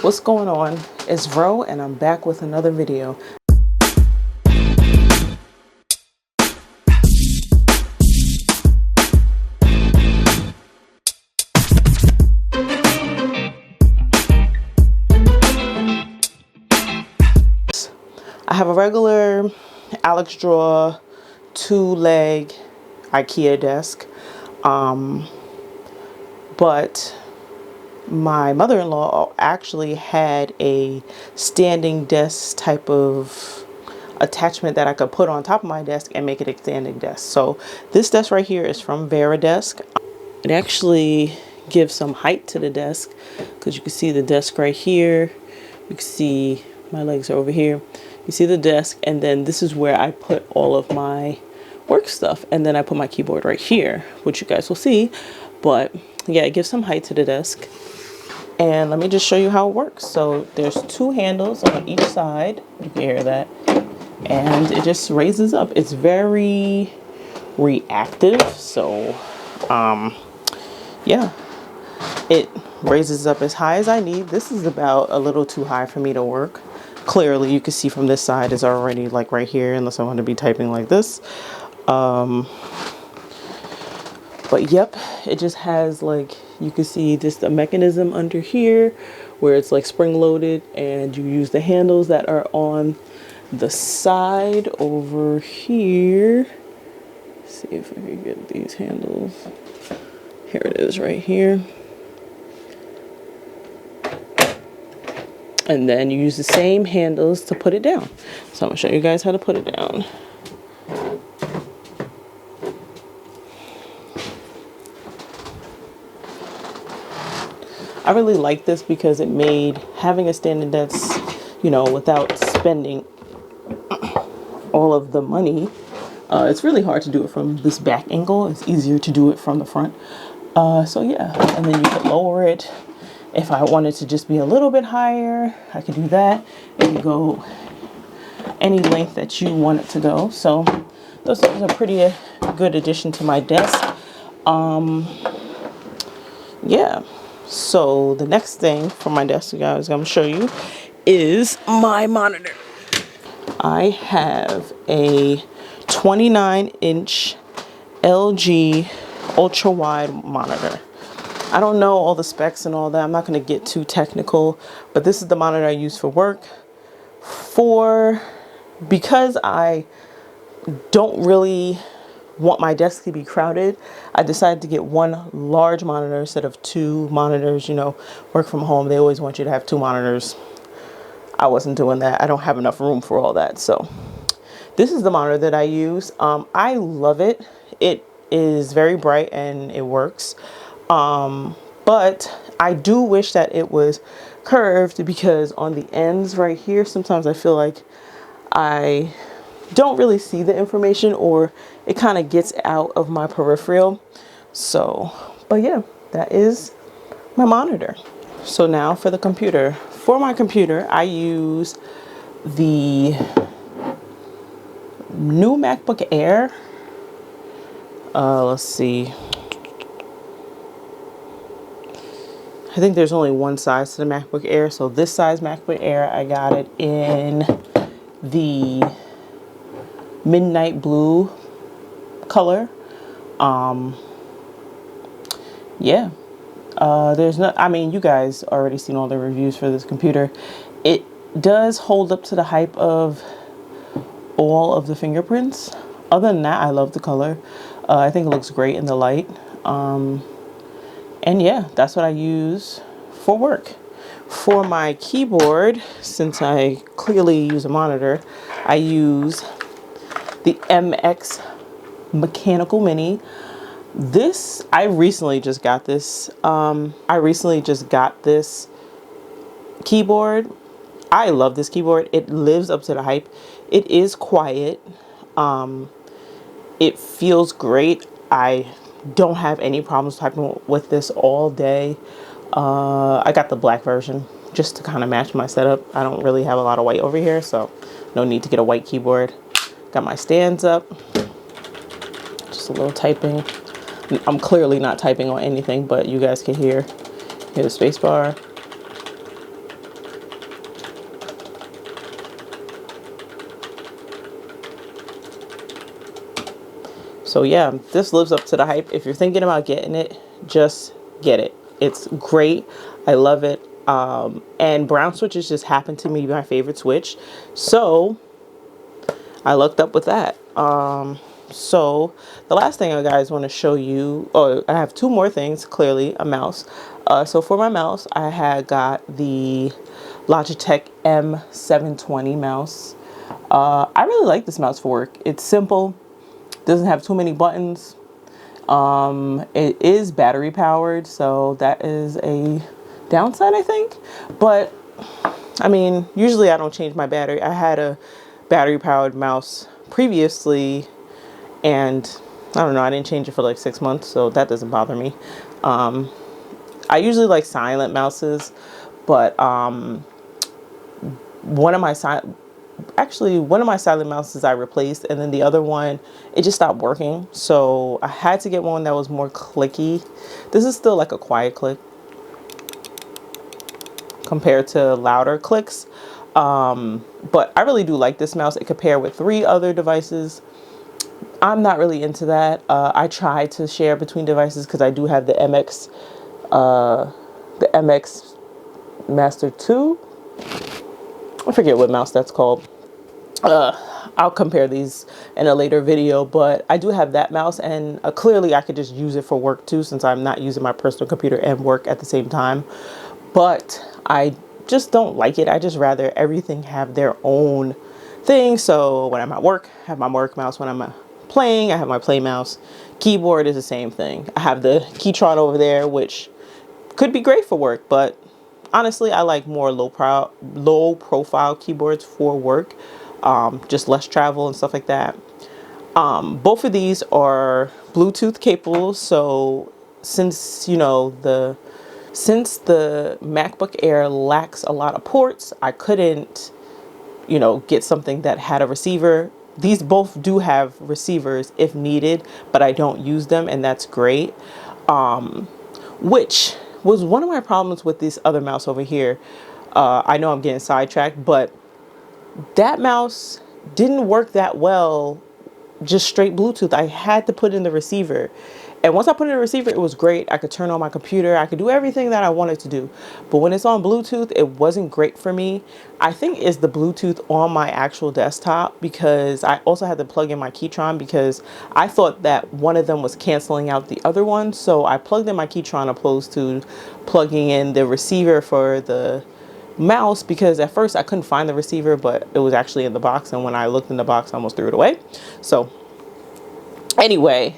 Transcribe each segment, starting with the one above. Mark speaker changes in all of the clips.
Speaker 1: What's going on? It's Ro and I'm back with another video. I have a regular Alex Draw 2-leg IKEA desk, but my mother-in-law actually had a standing desk type of attachment that I could put on top of my desk and make it a standing desk. So this desk right here is from Desk. It actually gives some height to the desk because you can see the desk right here. You can see my legs are over here. You see the desk, and then this is where I put all of my work stuff, and then I put my keyboard right here, which you guys will see. But yeah, it gives some height to the desk. And let me just show you how it works. So there's 2 handles on each side. You can hear that. And it just raises up. It's very reactive. So yeah, it raises up as high as I need. This is about a little too high for me to work. Clearly you can see from this side is already like right here, unless I want to be typing like this. But yep, it just has, like, you can see just a mechanism under here where it's like spring loaded, and you use the handles that are on the side over here. Let's see if I can get these handles. Here it is right here. And then you use the same handles to put it down. So I'm gonna show you guys how to put it down. I really like this because it made having a standing desk, you know, without spending all of the money. It's really hard to do it from this back angle. It's easier to do it from the front. So yeah, and then you could lower it. If I wanted to just be a little bit higher, I could do that. It could go any length that you want it to go. So this is a pretty good addition to my desk. Yeah. So the next thing for my desk, guys, I'm going to show you is my monitor. I have a 29-inch LG ultra wide monitor. I don't know all the specs and all that. I'm not going to get too technical, but this is the monitor I use for work. Because I don't really want my desk to be crowded, I decided to get one large monitor instead of 2 monitors. You know, work from home, they always want you to have 2 monitors. I wasn't doing that. I don't have enough room for all that. So this is the monitor that I use. I love it. It is very bright and it works. But I do wish that it was curved, because on the ends right here, sometimes I feel like I don't really see the information, or it kind of gets out of my peripheral. So, but yeah, that is my monitor. So now for the computer. For my computer, I use the new MacBook Air. Let's see. I think there's only one size to the MacBook Air. So this size MacBook Air, I got it in the midnight blue color. Yeah. There's no, I mean, you guys already seen all the reviews for this computer. It does hold up to the hype of all of the fingerprints. Other than that, I love the color. I think it looks great in the light. And yeah, that's what I use for work. For my keyboard, since I clearly use a monitor, I use the MX Mechanical Mini. This, I recently just got this. Keyboard. I love this keyboard. It lives up to the hype. It is quiet. It feels great. I don't have any problems typing with this all day. I got the black version just to kind of match my setup. I don't really have a lot of white over here, so no need to get a white keyboard. Got my stands up. Just a little typing. I'm clearly not typing on anything, but you guys can hear the space bar. So yeah, this lives up to the hype. If you're thinking about getting it, just get it. It's great. I love it. And brown switches just happen to be my favorite switch. So I looked up with that. So the last thing I guys want to show you, oh, I have two more things, clearly a mouse. So for my mouse, I had got the Logitech M720 mouse. I really like this mouse for work. It's simple, doesn't have too many buttons. It is battery powered, so that is a downside, I think. But I mean, usually I don't change my battery. I had a battery powered mouse previously, and I don't know, I didn't change it for like 6 months, so that doesn't bother me. I usually like silent mouses, but one of my silent mouses I replaced, and then the other one, it just stopped working. So I had to get one that was more clicky. This is still like a quiet click compared to louder clicks. But I really do like this mouse. It could pair with 3 other devices. I'm not really into that. I try to share between devices because I do have the MX Master 2. I forget what mouse that's called. I'll compare these in a later video, but I do have that mouse, and clearly I could just use it for work too, since I'm not using my personal computer and work at the same time. But I just don't like it. I just rather everything have their own thing. So when I'm at work, I have my work mouse. When I'm playing, I have my play mouse. Keyboard is the same thing. I have the Keytron over there, which could be great for work, but honestly, I like more low profile keyboards for work. Just less travel and stuff like that. Both of these are Bluetooth capable. So since, you know, since the MacBook Air lacks a lot of ports, I couldn't, you know, get something that had a receiver. These both do have receivers if needed, but I don't use them, and that's great. Which was one of my problems with this other mouse over here. I know I'm getting sidetracked, but that mouse didn't work that well just straight Bluetooth. I had to put in the receiver. And once I put in the receiver, it was great. I could turn on my computer. I could do everything that I wanted to do. But when it's on Bluetooth, it wasn't great for me. I think it's the Bluetooth on my actual desktop, because I also had to plug in my Keytron because I thought that one of them was canceling out the other one. So I plugged in my Keytron opposed to plugging in the receiver for the mouse, because at first I couldn't find the receiver, but it was actually in the box. And when I looked in the box, I almost threw it away. So anyway,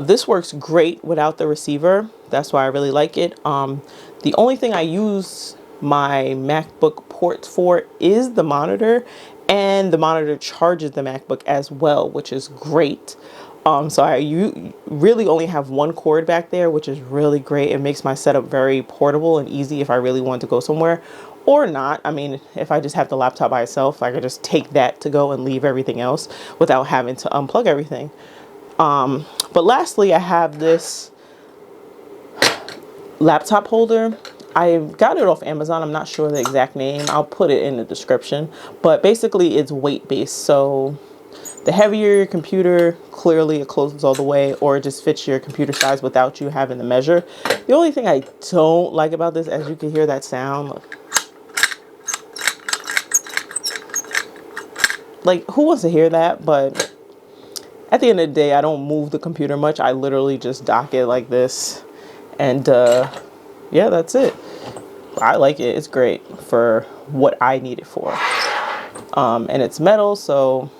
Speaker 1: this works great without the receiver. That's why I really like it. The only thing I use my MacBook ports for is the monitor, and the monitor charges the MacBook as well, which is great. So you really only have one cord back there, which is really great. It makes my setup very portable and easy if I really want to go somewhere, or not. I mean, if I just have the laptop by itself, I could just take that to go and leave everything else without having to unplug everything. But lastly, I have this laptop holder. I got it off Amazon. I'm not sure the exact name. I'll put it in the description. But basically, it's weight-based. So the heavier your computer, clearly it closes all the way, or it just fits your computer size without you having to measure. The only thing I don't like about this, as you can hear that sound, look. Like, who wants to hear that? But at the end of the day, I don't move the computer much. I literally just dock it like this. And yeah, that's it. I like it. It's great for what I need it for. And it's metal, so,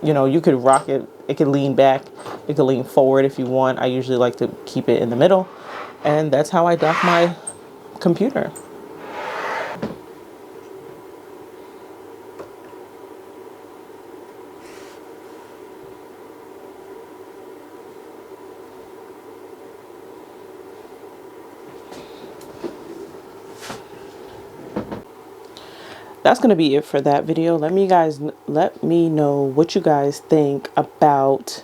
Speaker 1: you know, you could rock it. It can lean back. It can lean forward if you want. I usually like to keep it in the middle. And that's how I dock my computer. That's going to be it for that video. Let me know what you guys think about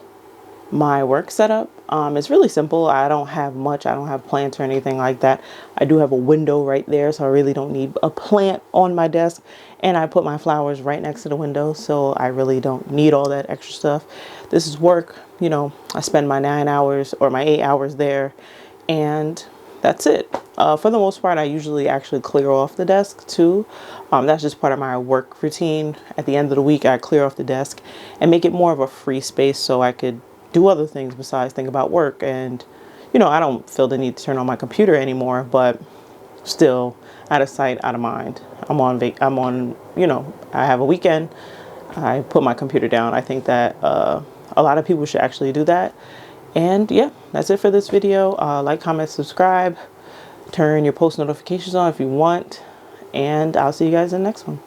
Speaker 1: my work setup. It's really simple. I don't have much. I don't have plants or anything like that. I do have a window right there, so I really don't need a plant on my desk. And I put my flowers right next to the window, so I really don't need all that extra stuff. This is work. You know, I spend my 9 hours or my 8 hours there, and that's it. For the most part, I usually actually clear off the desk too. That's just part of my work routine. At the end of the week, I clear off the desk and make it more of a free space so I could do other things besides think about work. And, you know, I don't feel the need to turn on my computer anymore, but still, out of sight, out of mind. You know, I have a weekend. I put my computer down. I think that a lot of people should actually do that. And yeah, that's it for this video. Like, comment, subscribe, turn your post notifications on if you want, and I'll see you guys in the next one.